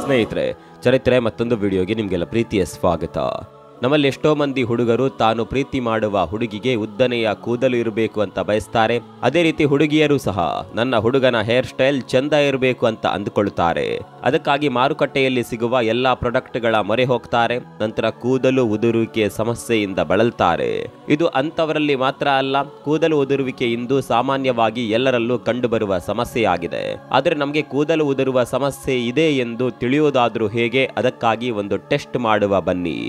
ಸ್ನೇಹಿತರೆ, ಚರಿತ್ರೆ ಮತ್ತೊಂದು ವಿಡಿಯೋಗೆ ನಿಮಗೆಲ್ಲ ಪ್ರೀತಿಯ ಸ್ವಾಗತ. ನಮ್ಮಲ್ಲಿ ಎಷ್ಟೋ ಮಂದಿ ಹುಡುಗರು ತಾನು ಪ್ರೀತಿ ಮಾಡುವ ಹುಡುಗಿಗೆ ಉದ್ದನೆಯ ಕೂದಲು ಇರಬೇಕು ಅಂತ ಬಯಸ್ತಾರೆ. ಅದೇ ರೀತಿ ಹುಡುಗಿಯರು ಸಹ ನನ್ನ ಹುಡುಗನ ಹೇರ್ ಸ್ಟೈಲ್ ಚಂದ ಇರಬೇಕು ಅಂತ ಅಂದುಕೊಳ್ಳುತ್ತಾರೆ. ಅದಕ್ಕಾಗಿ ಮಾರುಕಟ್ಟೆಯಲ್ಲಿ ಸಿಗುವ ಎಲ್ಲಾ ಪ್ರಾಡಕ್ಟ್ಗಳ ಮೊರೆ ಹೋಗ್ತಾರೆ. ನಂತರ ಕೂದಲು ಉದುರುವಿಕೆ ಸಮಸ್ಯೆಯಿಂದ ಬಳಲ್ತಾರೆ. ಇದು ಅಂತವರಲ್ಲಿ ಮಾತ್ರ ಅಲ್ಲ, ಕೂದಲು ಉದುರುವಿಕೆ ಇಂದು ಸಾಮಾನ್ಯವಾಗಿ ಎಲ್ಲರಲ್ಲೂ ಕಂಡುಬರುವ ಸಮಸ್ಯೆಯಾಗಿದೆ. ಆದರೆ ನಮಗೆ ಕೂದಲು ಉದುರುವ ಸಮಸ್ಯೆ ಇದೆ ಎಂದು ತಿಳಿಯುವುದಾದ್ರೂ ಹೇಗೆ? ಅದಕ್ಕಾಗಿ ಒಂದು ಟೆಸ್ಟ್ ಮಾಡುವ ಬನ್ನಿ.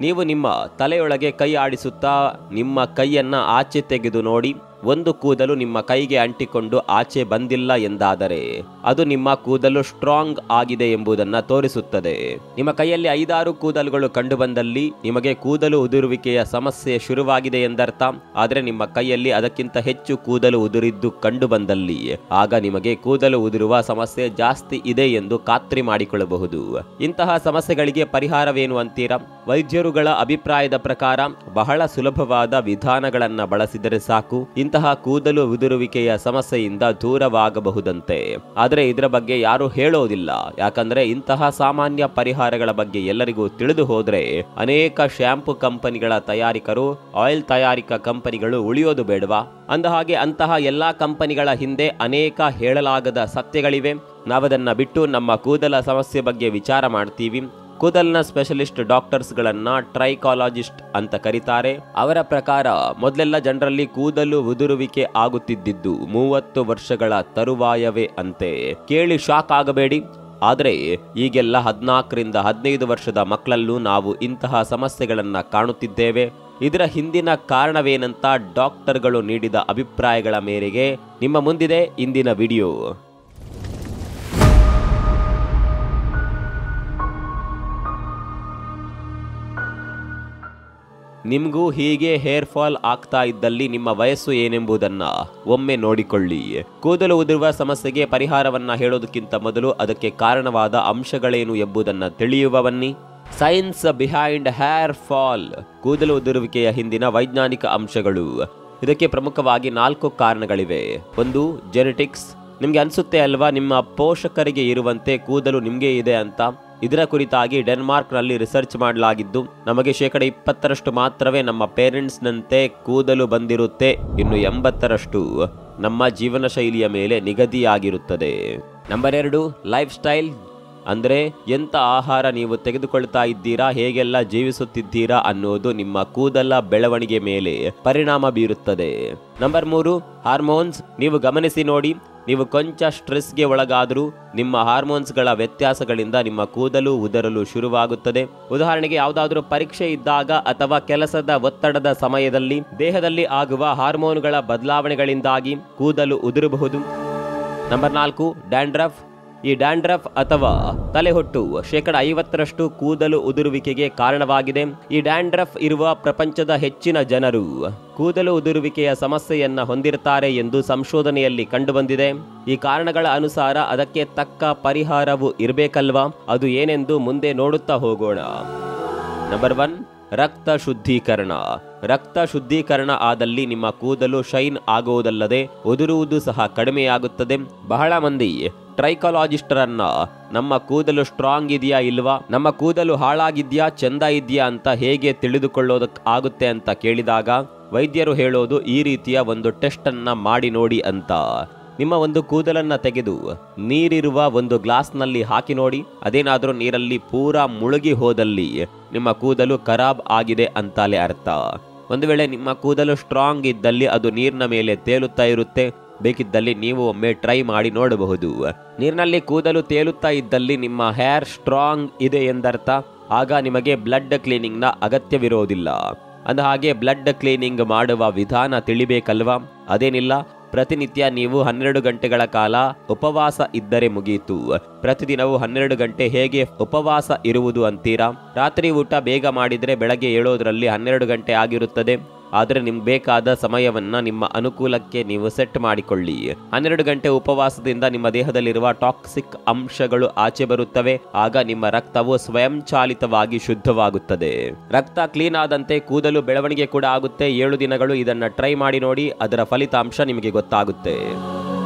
ನೀವು ನಿಮ್ಮ ತಲೆಯೊಳಗೆ ಕೈ ಆಡಿಸುತ್ತಾ ನಿಮ್ಮ ಕೈಯನ್ನ ಆಚೆ ತೆಗೆದು ನೋಡಿ. ಒಂದು ಕೂದಲು ನಿಮ್ಮ ಕೈಗೆ ಅಂಟಿಕೊಂಡು ಆಚೆ ಬಂದಿಲ್ಲ ಎಂದಾದರೆ ಅದು ನಿಮ್ಮ ಕೂದಲು ಸ್ಟ್ರಾಂಗ್ ಆಗಿದೆ ಎಂಬುದನ್ನ ತೋರಿಸುತ್ತದೆ. ನಿಮ್ಮ ಕೈಯಲ್ಲಿ 5-6 ಕೂದಲುಗಳು ಕಂಡು ಬಂದಲ್ಲಿ ನಿಮಗೆ ಕೂದಲು ಉದುರುವಿಕೆಯ ಸಮಸ್ಯೆ ಶುರುವಾಗಿದೆ ಎಂದರ್ಥ. ಆದರೆ ನಿಮ್ಮ ಕೈಯಲ್ಲಿ ಅದಕ್ಕಿಂತ ಹೆಚ್ಚು ಕೂದಲು ಉದುರಿದ್ದು ಕಂಡು ಬಂದಲ್ಲಿ ಆಗ ನಿಮಗೆ ಕೂದಲು ಉದುರುವ ಸಮಸ್ಯೆ ಜಾಸ್ತಿ ಇದೆ ಎಂದು ಖಾತ್ರಿ ಮಾಡಿಕೊಳ್ಳಬಹುದು. ಇಂತಹ ಸಮಸ್ಯೆಗಳಿಗೆ ಪರಿಹಾರವೇನು ಅಂತೀರಾ? ವೈದ್ಯರುಗಳ ಅಭಿಪ್ರಾಯದ ಪ್ರಕಾರ ಬಹಳ ಸುಲಭವಾದ ವಿಧಾನಗಳನ್ನ ಬಳಸಿದರೆ ಸಾಕು ಇಂತಹ ಕೂದಲು ಉದುರುವಿಕೆಯ ಸಮಸ್ಯೆಯಿಂದ ದೂರವಾಗಬಹುದಂತೆ. ಆದರೆ ಇದರ ಬಗ್ಗೆ ಯಾರು ಹೇಳೋದಿಲ್ಲ. ಯಾಕಂದ್ರೆ ಇಂತಹ ಸಾಮಾನ್ಯ ಪರಿಹಾರಗಳ ಬಗ್ಗೆ ಎಲ್ಲರಿಗೂ ತಿಳಿದು ಹೋದ್ರೆ ಅನೇಕ ಶ್ಯಾಂಪು ಕಂಪನಿಗಳ ತಯಾರಿಕರು, ಆಯಿಲ್ ತಯಾರಿಕಾ ಕಂಪನಿಗಳು ಉಳಿಯೋದು ಬೇಡವಾ? ಅಂದಹಾಗೆ ಅಂತಹ ಎಲ್ಲಾ ಕಂಪನಿಗಳ ಹಿಂದೆ ಅನೇಕ ಹೇಳಲಾಗದ ಸತ್ಯಗಳಿವೆ. ನಾವದನ್ನ ಬಿಟ್ಟು ನಮ್ಮ ಕೂದಲ ಸಮಸ್ಯೆ ಬಗ್ಗೆ ವಿಚಾರ ಮಾಡ್ತೀವಿ. ಕೂದಲಿನ ಸ್ಪೆಷಲಿಸ್ಟ್ ಡಾಕ್ಟರ್ಸ್ಗಳನ್ನ ಟ್ರೈಕಾಲಜಿಸ್ಟ್ ಅಂತ ಕರೀತಾರೆ. ಅವರ ಪ್ರಕಾರ ಮೊದಲೆಲ್ಲ ಜನರಲ್ಲಿ ಕೂದಲು ಉದುರುವಿಕೆ ಆಗುತ್ತಿದ್ದು 30 ವರ್ಷಗಳ ತರುವಾಯವೇ ಅಂತೆ. ಕೇಳಿ ಶಾಕ್ ಆಗಬೇಡಿ. ಆದರೆ ಈಗೆಲ್ಲ 14ರಿಂದ 15 ವರ್ಷದ ಮಕ್ಕಳಲ್ಲೂ ನಾವು ಇಂತಹ ಸಮಸ್ಯೆಗಳನ್ನ ಕಾಣುತ್ತಿದ್ದೇವೆ. ಇದರ ಹಿಂದಿನ ಕಾರಣವೇನಂತ ಡಾಕ್ಟರ್ಗಳು ನೀಡಿದ ಅಭಿಪ್ರಾಯಗಳ ಮೇರೆಗೆ ನಿಮ್ಮ ಮುಂದಿದೆ ಇಂದಿನ ವಿಡಿಯೋ. ನಿಮಗೂ ಹೀಗೆ ಹೇರ್ ಫಾಲ್ ಆಗ್ತಾ ಇದ್ದಲ್ಲಿ ನಿಮ್ಮ ವಯಸ್ಸು ಏನೆಂಬುದನ್ನ ಒಮ್ಮೆ ನೋಡಿಕೊಳ್ಳಿ. ಕೂದಲು ಉದುರುವ ಸಮಸ್ಯೆಗೆ ಪರಿಹಾರವನ್ನ ಹೇಳೋದಕ್ಕಿಂತ ಮೊದಲು ಅದಕ್ಕೆ ಕಾರಣವಾದ ಅಂಶಗಳೇನು ಎಂಬುದನ್ನ ತಿಳಿಯುವ ಬನ್ನಿ. ಸೈನ್ಸ್ ಬಿಹೈಂಡ್ ಹೇರ್ ಫಾಲ್, ಕೂದಲು ಉದುರುವಿಕೆಯ ಹಿಂದಿನ ವೈಜ್ಞಾನಿಕ ಅಂಶಗಳು. ಇದಕ್ಕೆ ಪ್ರಮುಖವಾಗಿ 4 ಕಾರಣಗಳಿವೆ. 1, ಜೆನೆಟಿಕ್ಸ್. ನಿಮ್ಗೆ ಅನ್ಸುತ್ತೆ ಅಲ್ವಾ ನಿಮ್ಮ ಪೋಷಕರಿಗೆ ಇರುವಂತೆ ಕೂದಲು ನಿಮ್ಗೆ ಇದೆ ಅಂತ? ಇದರ ಕುರಿತಾಗಿ ಡೆನ್ಮಾರ್ಕ್ ನಲ್ಲಿ ರಿಸರ್ಚ್ ಮಾಡಲಾಗಿದ್ದು ನಮಗೆ 20% ಮಾತ್ರವೇ ನಮ್ಮ ಪೇರೆಂಟ್ಸ್ನಂತೆ ಕೂದಲು ಬಂದಿರುತ್ತೆ. ಇನ್ನು 80% ನಮ್ಮ ಜೀವನ ಶೈಲಿಯ ಮೇಲೆ ನಿಗದಿಯಾಗಿರುತ್ತದೆ. Number 2, life style. ಅಂದ್ರೆ ಎಂತ ಆಹಾರ ನೀವು ತೆಗೆದುಕೊಳ್ತಾ ಇದ್ದೀರಾ, ಹೇಗೆಲ್ಲ ಜೀವಿಸುತ್ತಿದ್ದೀರಾ ಅನ್ನೋದು ನಿಮ್ಮ ಕೂದಲ ಬೆಳವಣಿಗೆ ಮೇಲೆ ಪರಿಣಾಮ ಬೀರುತ್ತದೆ. Number 3, hormones. ನೀವು ಗಮನಿಸಿ ನೋಡಿ, ನೀವು ಕೊಂಚ ಸ್ಟ್ರೆಸ್ಗೆ ಒಳಗಾದರೂ ನಿಮ್ಮ ಹಾರ್ಮೋನ್ಸ್ಗಳ ವ್ಯತ್ಯಾಸಗಳಿಂದ ನಿಮ್ಮ ಕೂದಲು ಉದುರಲು ಶುರುವಾಗುತ್ತದೆ. ಉದಾಹರಣೆಗೆ ಯಾವುದಾದ್ರೂ ಪರೀಕ್ಷೆ ಇದ್ದಾಗ ಅಥವಾ ಕೆಲಸದ ಒತ್ತಡದ ಸಮಯದಲ್ಲಿ ದೇಹದಲ್ಲಿ ಆಗುವ ಹಾರ್ಮೋನುಗಳ ಬದಲಾವಣೆಗಳಿಂದಾಗಿ ಕೂದಲು ಉದುರಬಹುದು. Number 4, dandruff. ಈ ಡ್ಯಾಂಡ್ರಫ್ ಅಥವಾ ತಲೆಹೊಟ್ಟು 50% ಕೂದಲು ಉದುರುವಿಕೆಗೆ ಕಾರಣವಾಗಿದೆ. ಈ ಡ್ಯಾಂಡ್ರಫ್ ಇರುವ ಪ್ರಪಂಚದ ಹೆಚ್ಚಿನ ಜನರು ಕೂದಲು ಉದುರುವಿಕೆಯ ಸಮಸ್ಯೆಯನ್ನ ಹೊಂದಿರುತ್ತಾರೆ ಎಂದು ಸಂಶೋಧನೆಯಲ್ಲಿ ಕಂಡುಬಂದಿದೆ. ಈ ಕಾರಣಗಳ ಅನುಸಾರ ಅದಕ್ಕೆ ತಕ್ಕ ಪರಿಹಾರವು ಇರಬೇಕಲ್ವಾ? ಅದು ಏನೆಂದು ಮುಂದೆ ನೋಡುತ್ತಾ ಹೋಗೋಣ. ನಂಬರ್ 1, ರಕ್ತ ಶುದ್ಧೀಕರಣ. ರಕ್ತ ಶುದ್ಧೀಕರಣ ಆದಲ್ಲಿ ನಿಮ್ಮ ಕೂದಲು ಶೈನ್ ಆಗುವುದಲ್ಲದೆ ಉದುರುವುದು ಸಹ ಕಡಿಮೆಯಾಗುತ್ತದೆ. ಬಹಳ ಮಂದಿ ಟ್ರೈಕಾಲಜಿಸ್ಟರನ್ನ ನಮ್ಮ ಕೂದಲು ಸ್ಟ್ರಾಂಗ್ ಇದೆಯಾ ಇಲ್ವಾ, ನಮ್ಮ ಕೂದಲು ಹಾಳಾಗಿದ್ಯಾ ಚಂದ ಇದೆಯಾ ಅಂತ ಹೇಗೆ ತಿಳಿದುಕೊಳ್ಳೋದಕ್ಕೆ ಆಗುತ್ತೆ ಅಂತ ಕೇಳಿದಾಗ ವೈದ್ಯರು ಹೇಳೋದು ಈ ರೀತಿಯ ಒಂದು ಟೆಸ್ಟ್ ಅನ್ನ ಮಾಡಿ ನೋಡಿ ಅಂತ. ನಿಮ್ಮ ಒಂದು ಕೂದಲನ್ನ ತೆಗೆದು ನೀರಿರುವ ಒಂದು ಗ್ಲಾಸ್ನಲ್ಲಿ ಹಾಕಿ ನೋಡಿ. ಅದೇನಾದ್ರೂ ನೀರಲ್ಲಿ ಪೂರಾ ಮುಳುಗಿ ಹೋದಲ್ಲಿ ನಿಮ್ಮ ಕೂದಲು ಖರಾಬ್ ಆಗಿದೆ ಅಂತಾಲೆ ಅರ್ಥ. ಒಂದು ವೇಳೆ ನಿಮ್ಮ ಕೂದಲು ಸ್ಟ್ರಾಂಗ್ ಇದ್ದಲ್ಲಿ ಅದು ನೀರಿನ ಮೇಲೆ ತೇಲುತ್ತಾ ಇರುತ್ತೆ. ಬೇಕಿದ್ದಲ್ಲಿ ನೀವು ಒಮ್ಮೆ ಟ್ರೈ ಮಾಡಿ ನೋಡಬಹುದು. ನೀರಿನಲ್ಲಿ ಕೂದಲು ತೇಲುತ್ತಾ ಇದ್ದಲ್ಲಿ ನಿಮ್ಮ ಹೇರ್ ಸ್ಟ್ರಾಂಗ್ ಇದೆ ಎಂದರ್ಥ. ಆಗ ನಿಮಗೆ ಬ್ಲಡ್ ಕ್ಲೀನಿಂಗ್ನ ಅಗತ್ಯವಿರೋದಿಲ್ಲ. ಅಂದಹಾಗೆ ಬ್ಲಡ್ ಕ್ಲೀನಿಂಗ್ ಮಾಡುವ ವಿಧಾನ ತಿಳಿಬೇಕಲ್ವಾ? ಅದೇನಿಲ್ಲ, ಪ್ರತಿನಿತ್ಯ ನೀವು 12 ಗಂಟೆಗಳ ಕಾಲ ಉಪವಾಸ ಇದ್ದರೆ ಮುಗಿಯಿತು. ಪ್ರತಿದಿನವೂ 12 ಗಂಟೆ ಹೇಗೆ ಉಪವಾಸ ಇರುವುದು ಅಂತೀರಾ? ರಾತ್ರಿ ಊಟ ಬೇಗ ಮಾಡಿದರೆ ಬೆಳಗ್ಗೆ ಏಳೋದ್ರಲ್ಲಿ 12 ಗಂಟೆ ಆಗಿರುತ್ತದೆ. ಆದರೆ ನಿಮ್ಗೆ ಬೇಕಾದ ಸಮಯವನ್ನ ನಿಮ್ಮ ಅನುಕೂಲಕ್ಕೆ ನೀವು ಸೆಟ್ ಮಾಡಿಕೊಳ್ಳಿ. 12 ಗಂಟೆ ಉಪವಾಸದಿಂದ ನಿಮ್ಮ ದೇಹದಲ್ಲಿರುವ ಟಾಕ್ಸಿಕ್ ಅಂಶಗಳು ಆಚೆ ಬರುತ್ತವೆ. ಆಗ ನಿಮ್ಮ ರಕ್ತವು ಸ್ವಯಂಚಾಲಿತವಾಗಿ ಶುದ್ಧವಾಗುತ್ತದೆ. ರಕ್ತ ಕ್ಲೀನ್ ಆದಂತೆ ಕೂದಲು ಬೆಳವಣಿಗೆ ಕೂಡ ಆಗುತ್ತೆ. 7 ದಿನಗಳು ಇದನ್ನ ಟ್ರೈ ಮಾಡಿ ನೋಡಿ, ಅದರ ಫಲಿತಾಂಶ ನಿಮಗೆ ಗೊತ್ತಾಗುತ್ತೆ.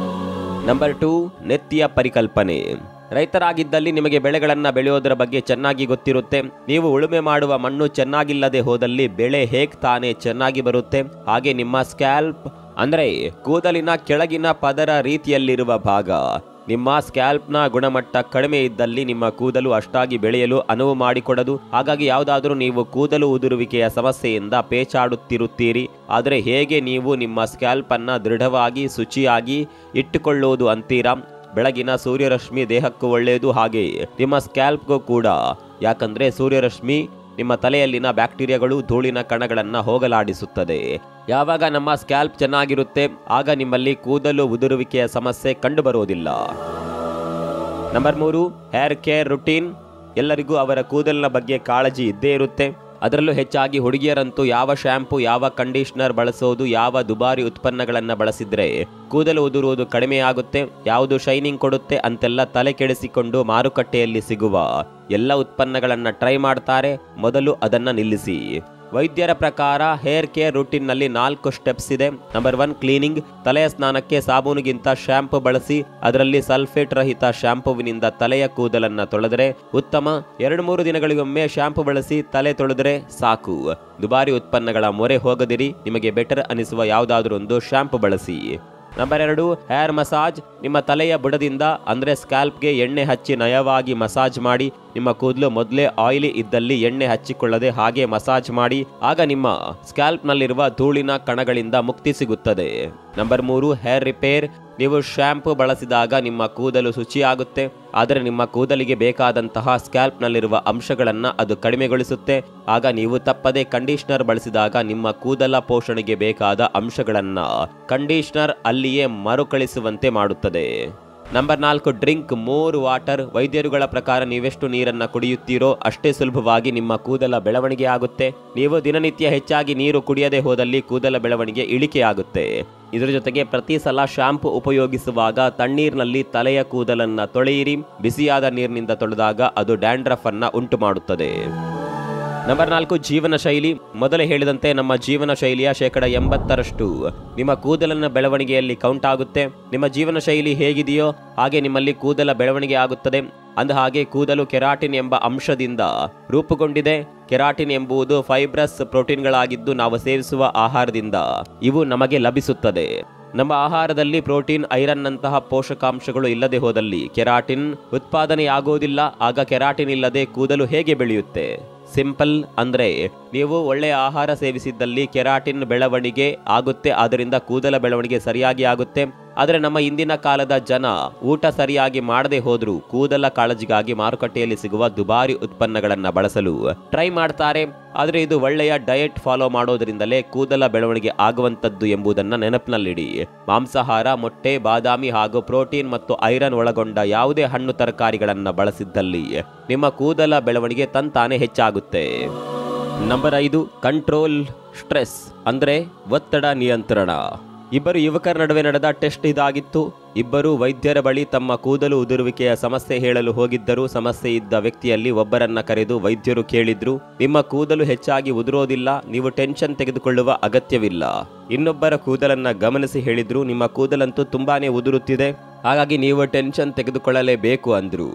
ನಂಬರ್ 2, ನೆತ್ತಿಯ ಪರಿಕಲ್ಪನೆ. ರೈತರಾಗಿದ್ದಲ್ಲಿ ನಿಮಗೆ ಬೆಳೆಗಳನ್ನು ಬೆಳೆಯೋದರ ಬಗ್ಗೆ ಚೆನ್ನಾಗಿ ಗೊತ್ತಿರುತ್ತೆ. ನೀವು ಉಳುಮೆ ಮಾಡುವ ಮಣ್ಣು ಚೆನ್ನಾಗಿಲ್ಲದೆ ಹೋದಲ್ಲಿ ಬೆಳೆ ಹೇಗ್ ತಾನೇ ಚೆನ್ನಾಗಿ ಬರುತ್ತೆ. ಹಾಗೆ ನಿಮ್ಮ ಸ್ಕ್ಯಾಲ್ಪ್ ಅಂದ್ರೆ ಕೂದಲಿನ ಕೆಳಗಿನ ಪದರ ರೀತಿಯಲ್ಲಿರುವ ಭಾಗ, ನಿಮ್ಮ ಸ್ಕ್ಯಾಲ್ಪ್ನ ಗುಣಮಟ್ಟ ಕಡಿಮೆ ಇದ್ದಲ್ಲಿ ನಿಮ್ಮ ಕೂದಲು ಅಷ್ಟಾಗಿ ಬೆಳೆಯಲು ಅನುವು ಮಾಡಿಕೊಡದು. ಹಾಗಾಗಿ ಯಾವುದಾದ್ರೂ ನೀವು ಕೂದಲು ಉದುರುವಿಕೆಯ ಸಮಸ್ಯೆಯಿಂದ ಪೇಚಾಡುತ್ತಿರುತ್ತೀರಿ. ಆದರೆ ಹೇಗೆ ನೀವು ನಿಮ್ಮ ಸ್ಕ್ಯಾಲ್ಪ್ ಅನ್ನ ದೃಢವಾಗಿ ಶುಚಿಯಾಗಿ ಇಟ್ಟುಕೊಳ್ಳುವುದು ಅಂತೀರಾ? ಬೆಳಗಿನ ಸೂರ್ಯರಶ್ಮಿ ದೇಹಕ್ಕೂ ಒಳ್ಳೆಯದು, ಹಾಗೆ ನಿಮ್ಮ ಸ್ಕ್ಯಾಲ್ಪ್ಗೂ ಕೂಡ. ಯಾಕಂದ್ರೆ ಸೂರ್ಯರಶ್ಮಿ ನಿಮ್ಮ ತಲೆಯಲ್ಲಿನ ಬ್ಯಾಕ್ಟೀರಿಯಾಗಳು, ಧೂಳಿನ ಕಣಗಳನ್ನು ಹೋಗಲಾಡಿಸುತ್ತದೆ. ಯಾವಾಗ ನಮ್ಮ ಸ್ಕ್ಯಾಲ್ಪ್ ಚೆನ್ನಾಗಿರುತ್ತೆ ಆಗ ನಿಮ್ಮಲ್ಲಿ ಕೂದಲು ಉದುರುವಿಕೆಯ ಸಮಸ್ಯೆ ಕಂಡುಬರುವುದಿಲ್ಲ. Number 3, hair care routine. ಎಲ್ಲರಿಗೂ ಅವರ ಕೂದಲಿನ ಬಗ್ಗೆ ಕಾಳಜಿ ಇದ್ದೇ ಇರುತ್ತೆ. ಅದರಲ್ಲೂ ಹೆಚ್ಚಾಗಿ ಹುಡುಗಿಯರಂತೂ ಯಾವ ಶ್ಯಾಂಪು, ಯಾವ ಕಂಡೀಷನರ್ ಬಳಸೋದು, ಯಾವ ದುಬಾರಿ ಉತ್ಪನ್ನಗಳನ್ನು ಬಳಸಿದ್ರೆ ಕೂದಲು ಉದುರುವುದು ಕಡಿಮೆ ಆಗುತ್ತೆ, ಯಾವುದು ಶೈನಿಂಗ್ ಕೊಡುತ್ತೆ ಅಂತೆಲ್ಲ ತಲೆ ಕೆಡಿಸಿಕೊಂಡು ಮಾರುಕಟ್ಟೆಯಲ್ಲಿ ಸಿಗುವ ಎಲ್ಲ ಉತ್ಪನ್ನಗಳನ್ನು ಟ್ರೈ ಮಾಡ್ತಾರೆ. ಮೊದಲು ಅದನ್ನು ನಿಲ್ಲಿಸಿ. ವೈದ್ಯರ ಪ್ರಕಾರ ಹೇರ್ ಕೇರ್ ರೂಟೀನ್ ನಲ್ಲಿ 4 ಸ್ಟೆಪ್ಸ್ ಇದೆ. Number 1, cleaning. ತಲೆಯ ಸ್ನಾನಕ್ಕೆ ಸಾಬೂನಿಗಿಂತ ಶ್ಯಾಂಪು ಬಳಸಿ. ಅದರಲ್ಲಿ ಸಲ್ಫೇಟ್ ರಹಿತ ಶ್ಯಾಂಪುವಿನಿಂದ ತಲೆಯ ಕೂದಲನ್ನ ತೊಳೆದರೆ ಉತ್ತಮ. 2-3 ದಿನಗಳಿಗೊಮ್ಮೆ ಶ್ಯಾಂಪು ಬಳಸಿ ತಲೆ ತೊಳೆದರೆ ಸಾಕು. ದುಬಾರಿ ಉತ್ಪನ್ನಗಳ ಮೊರೆ ಹೋಗದಿರಿ. ನಿಮಗೆ ಬೆಟರ್ ಅನಿಸುವ ಯಾವುದಾದ್ರೂ ಒಂದು ಶ್ಯಾಂಪು ಬಳಸಿ. Number 2, hair massage. ನಿಮ್ಮ ತಲೆಯ ಬುಡದಿಂದ ಅಂದ್ರೆ ಸ್ಕ್ಯಾಲ್ಪ್ಗೆ ಎಣ್ಣೆ ಹಚ್ಚಿ ನಯವಾಗಿ ಮಸಾಜ್ ಮಾಡಿ. ನಿಮ್ಮ ಕೂದಲು ಮೊದಲೇ ಆಯಿಲಿ ಇದ್ದಲ್ಲಿ ಎಣ್ಣೆ ಹಚ್ಚಿಕೊಳ್ಳದೆ ಹಾಗೆ ಮಸಾಜ್ ಮಾಡಿ. ಆಗ ನಿಮ್ಮ ಸ್ಕ್ಯಾಲ್ಪ್ನಲ್ಲಿರುವ ಧೂಳಿನ ಕಣಗಳಿಂದ ಮುಕ್ತಿ ಸಿಗುತ್ತದೆ. Number 3, hair repair. ನೀವು ಶ್ಯಾಂಪು ಬಳಸಿದಾಗ ನಿಮ್ಮ ಕೂದಲು ಶುಚಿಯಾಗುತ್ತೆ, ಆದರೆ ನಿಮ್ಮ ಕೂದಲಿಗೆ ಬೇಕಾದಂತಹ ಸ್ಕ್ಯಾಲ್ಪ್ನಲ್ಲಿರುವ ಅಂಶಗಳನ್ನು ಅದು ಕಡಿಮೆಗೊಳಿಸುತ್ತೆ. ಆಗ ನೀವು ತಪ್ಪದೆ ಕಂಡೀಷನರ್ ಬಳಸಿದಾಗ ನಿಮ್ಮ ಕೂದಲ ಪೋಷಣೆಗೆ ಬೇಕಾದ ಅಂಶಗಳನ್ನು ಕಂಡೀಷನರ್ ಅಲ್ಲಿಯೇ ಮರುಕಳಿಸುವಂತೆ ಮಾಡುತ್ತದೆ. Number 4, drink more water. ವೈದ್ಯರುಗಳ ಪ್ರಕಾರ ನೀವೆಷ್ಟು ನೀರನ್ನು ಕುಡಿಯುತ್ತೀರೋ ಅಷ್ಟೇ ಸುಲಭವಾಗಿ ನಿಮ್ಮ ಕೂದಲ ಬೆಳವಣಿಗೆ ಆಗುತ್ತೆ. ನೀವು ದಿನನಿತ್ಯ ಹೆಚ್ಚಾಗಿ ನೀರು ಕುಡಿಯದೆ ಹೋದಲ್ಲಿ ಕೂದಲ ಬೆಳವಣಿಗೆ ಇಳಿಕೆಯಾಗುತ್ತೆ. ಇದರ ಜೊತೆಗೆ ಪ್ರತಿ ಸಲ ಶ್ಯಾಂಪು ಉಪಯೋಗಿಸುವಾಗ ತಣ್ಣೀರಿನಲ್ಲಿ ತಲೆಯ ಕೂದಲನ್ನ ತೊಳೆಯಿರಿ. ಬಿಸಿಯಾದ ನೀರಿನಿಂದ ತೊಳೆದಾಗ ಅದು ಡ್ಯಾಂಡ್ರಫ್ ಅನ್ನ ಉಂಟು ಮಾಡುತ್ತದೆ. ನಂಬರ್ 4, ಜೀವನ ಶೈಲಿ. ಮೊದಲೇ ಹೇಳಿದಂತೆ ನಮ್ಮ ಜೀವನ ಶೈಲಿಯ 80% ನಿಮ್ಮ ಕೂದಲಿನ ಬೆಳವಣಿಗೆಯಲ್ಲಿ ಕೌಂಟ್ ಆಗುತ್ತೆ. ನಿಮ್ಮ ಜೀವನ ಶೈಲಿ ಹೇಗಿದೆಯೋ ಹಾಗೆ ನಿಮ್ಮಲ್ಲಿ ಕೂದಲ ಬೆಳವಣಿಗೆ ಆಗುತ್ತದೆ. ಅಂದ ಹಾಗೆ ಕೂದಲು ಕೆರಾಟಿನ್ ಎಂಬ ಅಂಶದಿಂದ ರೂಪುಗೊಂಡಿದೆ. ಕೆರಾಟಿನ್ ಎಂಬುದು ಫೈಬ್ರಸ್ ಪ್ರೋಟೀನ್ಗಳಾಗಿದ್ದು ನಾವು ಸೇವಿಸುವ ಆಹಾರದಿಂದ ಇವು ನಮಗೆ ಲಭಿಸುತ್ತದೆ. ನಮ್ಮ ಆಹಾರದಲ್ಲಿ ಪ್ರೋಟೀನ್, ಐರನ್ ನಂತಹ ಪೋಷಕಾಂಶಗಳು ಇಲ್ಲದೆ ಹೋದಲ್ಲಿ ಕೆರಾಟಿನ್ ಉತ್ಪಾದನೆಯಾಗುವುದಿಲ್ಲ. ಆಗ ಕೆರಾಟಿನ್ ಇಲ್ಲದೆ ಕೂದಲು ಹೇಗೆ ಬೆಳೆಯುತ್ತೆ? ಸಿಂಪಲ್. ಅಂದ್ರೆ ನೀವು ಒಳ್ಳೆಯ ಆಹಾರ ಸೇವಿಸಿದ್ದಲ್ಲಿ ಕೆರಾಟಿನ್ ಬೆಳವಣಿಗೆ ಆಗುತ್ತೆ, ಆದ್ದರಿಂದ ಕೂದಲ ಬೆಳವಣಿಗೆ ಸರಿಯಾಗಿ ಆಗುತ್ತೆ. ಆದರೆ ನಮ್ಮ ಇಂದಿನ ಕಾಲದ ಜನ ಊಟ ಸರಿಯಾಗಿ ಮಾಡದೆ ಹೋದ್ರೂ ಕೂದಲ ಕಾಳಜಿಗಾಗಿ ಮಾರುಕಟ್ಟೆಯಲ್ಲಿ ಸಿಗುವ ದುಬಾರಿ ಉತ್ಪನ್ನಗಳನ್ನು ಬಳಸಲು ಟ್ರೈ ಮಾಡ್ತಾರೆ. ಆದರೆ ಇದು ಒಳ್ಳೆಯ ಡಯಟ್ ಫಾಲೋ ಮಾಡೋದ್ರಿಂದಲೇ ಕೂದಲ ಬೆಳವಣಿಗೆ ಆಗುವಂತದ್ದು ಎಂಬುದನ್ನು ನೆನಪಿನಲ್ಲಿಡಿ. ಮಾಂಸಾಹಾರ, ಮೊಟ್ಟೆ, ಬಾದಾಮಿ ಹಾಗೂ ಪ್ರೋಟೀನ್ ಮತ್ತು ಐರನ್ ಒಳಗೊಂಡ ಯಾವುದೇ ಹಣ್ಣು ತರಕಾರಿಗಳನ್ನು ಬಳಸಿದ್ದಲ್ಲಿ ನಿಮ್ಮ ಕೂದಲ ಬೆಳವಣಿಗೆ ತಂತಾನೆ ಹೆಚ್ಚಾಗುತ್ತೆ. ನಂಬರ್ 5, ಕಂಟ್ರೋಲ್ ಸ್ಟ್ರೆಸ್ ಅಂದ್ರೆ ಒತ್ತಡ ನಿಯಂತ್ರಣ. ಇಬ್ಬರು ಯುವಕರ ನಡುವೆ ನಡೆದ ಟೆಸ್ಟ್ ಇದಾಗಿತ್ತು. ಇಬ್ಬರು ವೈದ್ಯರ ಬಳಿ ತಮ್ಮ ಕೂದಲು ಉದುರುವಿಕೆಯ ಸಮಸ್ಯೆ ಹೇಳಲು ಹೋಗಿದ್ದರು. ಸಮಸ್ಯೆ ಇದ್ದ ವ್ಯಕ್ತಿಯಲ್ಲಿ ಒಬ್ಬರನ್ನ ಕರೆದು ವೈದ್ಯರು ಕೇಳಿದ್ರು, ನಿಮ್ಮ ಕೂದಲು ಹೆಚ್ಚಾಗಿ ಉದುರೋದಿಲ್ಲ, ನೀವು ಟೆನ್ಷನ್ ತೆಗೆದುಕೊಳ್ಳುವ ಅಗತ್ಯವಿಲ್ಲ. ಇನ್ನೊಬ್ಬರ ಕೂದಲನ್ನ ಗಮನಿಸಿ ಹೇಳಿದ್ರು, ನಿಮ್ಮ ಕೂದಲಂತೂ ತುಂಬಾನೇ ಉದುರುತ್ತಿದೆ, ಹಾಗಾಗಿ ನೀವು ಟೆನ್ಷನ್ ತೆಗೆದುಕೊಳ್ಳಲೇಬೇಕು ಅಂದ್ರು.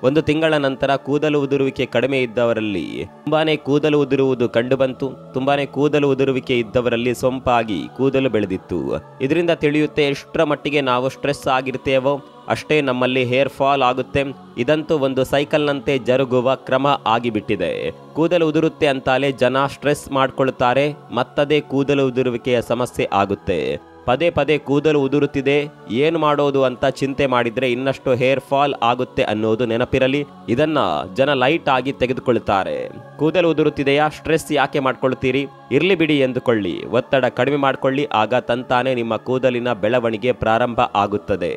1 ತಿಂಗಳ ನಂತರ ಕೂದಲು ಉದುರುವಿಕೆ ಕಡಿಮೆ ಇದ್ದವರಲ್ಲಿ ತುಂಬಾನೇ ಕೂದಲು ಉದುರುವುದು ಕಂಡುಬಂತು. ತುಂಬಾನೇ ಕೂದಲು ಉದುರುವಿಕೆ ಇದ್ದವರಲ್ಲಿ ಸೊಂಪಾಗಿ ಕೂದಲು ಬೆಳೆದಿತ್ತು. ಇದರಿಂದ ತಿಳಿಯುತ್ತೆ ಎಷ್ಟರ ಮಟ್ಟಿಗೆ ನಾವು ಸ್ಟ್ರೆಸ್ ಆಗಿರ್ತೇವೋ ಅಷ್ಟೇ ನಮ್ಮಲ್ಲಿ ಹೇರ್ ಫಾಲ್ ಆಗುತ್ತೆ. ಇದಂತೂ ಒಂದು ಸೈಕಲ್ನಂತೆ ಜರುಗುವ ಕ್ರಮ ಆಗಿಬಿಟ್ಟಿದೆ. ಕೂದಲು ಉದುರುತ್ತೆ ಅಂತಾಲೆ ಜನ ಸ್ಟ್ರೆಸ್ ಮಾಡ್ಕೊಳ್ತಾರೆ, ಮತ್ತದೇ ಕೂದಲು ಉದುರುವಿಕೆಯ ಸಮಸ್ಯೆ ಆಗುತ್ತೆ. ಪದೇ ಪದೇ ಕೂದಲು ಉದುರುತ್ತಿದೆ, ಏನು ಮಾಡೋದು ಅಂತ ಚಿಂತೆ ಮಾಡಿದ್ರೆ ಇನ್ನಷ್ಟು ಹೇರ್ ಫಾಲ್ ಆಗುತ್ತೆ ಅನ್ನೋದು ನೆನಪಿರಲಿ. ಇದನ್ನ ಜನ ಲೈಟ್ ಆಗಿ ತೆಗೆದುಕೊಳ್ತಾರೆ. ಕೂದಲು ಉದುರುತ್ತಿದೆಯಾ, ಸ್ಟ್ರೆಸ್ ಯಾಕೆ ಮಾಡ್ಕೊಳ್ತೀರಿ, ಇರ್ಲಿ ಬಿಡಿ ಎಂದುಕೊಳ್ಳಿ, ಒತ್ತಡ ಕಡಿಮೆ ಮಾಡ್ಕೊಳ್ಳಿ. ಆಗ ತಂತಾನೆ ನಿಮ್ಮ ಕೂದಲಿನ ಬೆಳವಣಿಗೆ ಪ್ರಾರಂಭ ಆಗುತ್ತದೆ.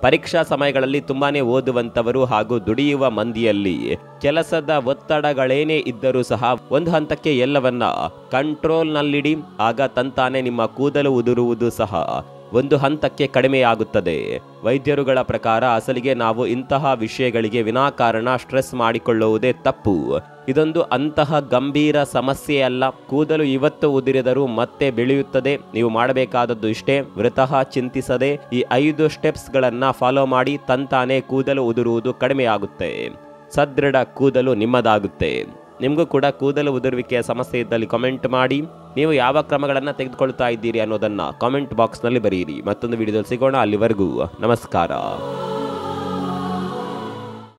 ಪರೀಕ್ಷಾ ಸಮಯಗಳಲ್ಲಿ ತುಂಬಾನೇ ಓದುವಂತವರು ಹಾಗೂ ದುಡಿಯುವ ಮಂದಿಯಲ್ಲಿ ಕೆಲಸದ ಒತ್ತಡಗಳೇನೇ ಇದ್ದರೂ ಸಹ ಒಂದು ಹಂತಕ್ಕೆ ಎಲ್ಲವನ್ನ ಕಂಟ್ರೋಲ್ನಲ್ಲಿಡಿ. ಆಗ ತಂತಾನೆ ನಿಮ್ಮ ಕೂದಲು ಉದುರುವುದು ಸಹ ಒಂದು ಹಂತಕ್ಕೆ ಕಡಿಮೆಯಾಗುತ್ತದೆ. ವೈದ್ಯರುಗಳ ಪ್ರಕಾರ ಅಸಲಿಗೆ ನಾವು ಇಂತಹ ವಿಷಯಗಳಿಗೆ ವಿನಾಕಾರಣ ಸ್ಟ್ರೆಸ್ ಮಾಡಿಕೊಳ್ಳುವುದೇ ತಪ್ಪು. ಇದೊಂದು ಅಂತಹ ಗಂಭೀರ ಸಮಸ್ಯೆಯಲ್ಲ. ಕೂದಲು ಇವತ್ತು ಉದುರಿದರೂ ಮತ್ತೆ ಬೆಳೆಯುತ್ತದೆ. ನೀವು ಮಾಡಬೇಕಾದದ್ದು ಇಷ್ಟೇ, ವೃತಃ ಚಿಂತಿಸದೆ ಈ 5 ಸ್ಟೆಪ್ಸ್ಗಳನ್ನು ಫಾಲೋ ಮಾಡಿ. ತಂತಾನೆ ಕೂದಲು ಉದುರುವುದು ಕಡಿಮೆಯಾಗುತ್ತೆ. ಸದೃಢ ಕೂದಲು ನಿಮ್ಮದಾಗುತ್ತೆ. ನಿಮಗೂ ಕೂಡ ಕೂದಲು ಉದುರುವಿಕೆಯ ಸಮಸ್ಯೆ ಇದ್ದಲ್ಲಿ ಕಾಮೆಂಟ್ ಮಾಡಿ. ನೀವು ಯಾವ ಕ್ರಮಗಳನ್ನು ತೆಗೆದುಕೊಳ್ತಾ ಇದ್ದೀರಿ ಅನ್ನೋದನ್ನು ಕಾಮೆಂಟ್ ಬಾಕ್ಸ್ನಲ್ಲಿ ಬರೆಯಿರಿ. ಮತ್ತೊಂದು ವಿಡಿಯೋದಲ್ಲಿ ಸಿಗೋಣ. ಅಲ್ಲಿವರೆಗೂ ನಮಸ್ಕಾರ.